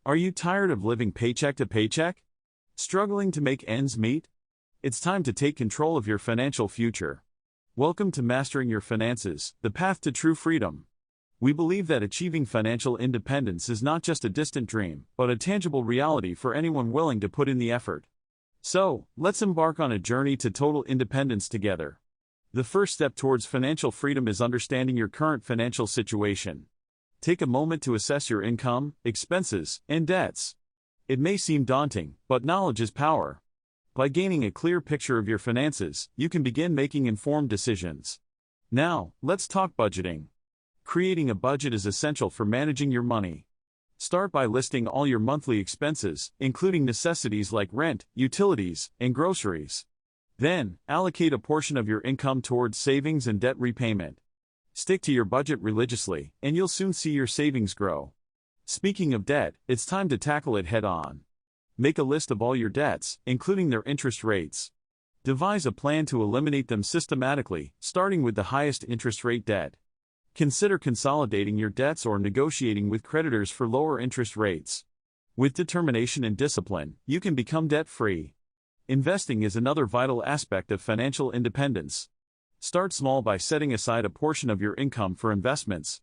Are you tired of living paycheck to paycheck? Struggling to make ends meet? It's time to take control of your financial future. Welcome to Mastering Your Finances, the path to true freedom. We believe that achieving financial independence is not just a distant dream, but a tangible reality for anyone willing to put in the effort. So, let's embark on a journey to total independence together. The first step towards financial freedom is understanding your current financial situation. Take a moment to assess your income, expenses, and debts. It may seem daunting, but knowledge is power. By gaining a clear picture of your finances, you can begin making informed decisions. Now, let's talk budgeting. Creating a budget is essential for managing your money. Start by listing all your monthly expenses, including necessities like rent, utilities, and groceries. Then, allocate a portion of your income towards savings and debt repayment. Stick to your budget religiously, and you'll soon see your savings grow. Speaking of debt, it's time to tackle it head-on. Make a list of all your debts, including their interest rates. Devise a plan to eliminate them systematically, starting with the highest interest rate debt. Consider consolidating your debts or negotiating with creditors for lower interest rates. With determination and discipline, you can become debt-free. Investing is another vital aspect of financial independence. Start small by setting aside a portion of your income for investments.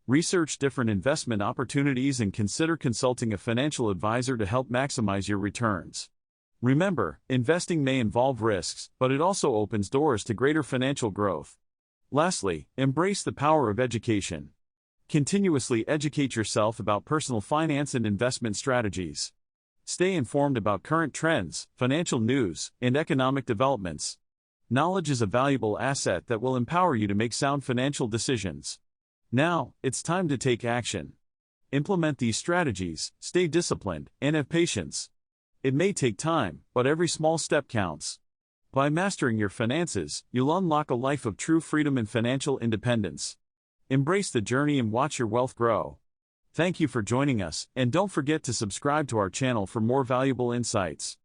Research different investment opportunities and consider consulting a financial advisor to help maximize your returns. Remember, investing may involve risks, but it also opens doors to greater financial growth. Lastly, embrace the power of education. Continuously educate yourself about personal finance and investment strategies. Stay informed about current trends, financial news, and economic developments. Knowledge is a valuable asset that will empower you to make sound financial decisions. Now, it's time to take action. Implement these strategies, stay disciplined, and have patience. It may take time, but every small step counts. By mastering your finances, you'll unlock a life of true freedom and financial independence. Embrace the journey and watch your wealth grow. Thank you for joining us, and don't forget to subscribe to our channel for more valuable insights.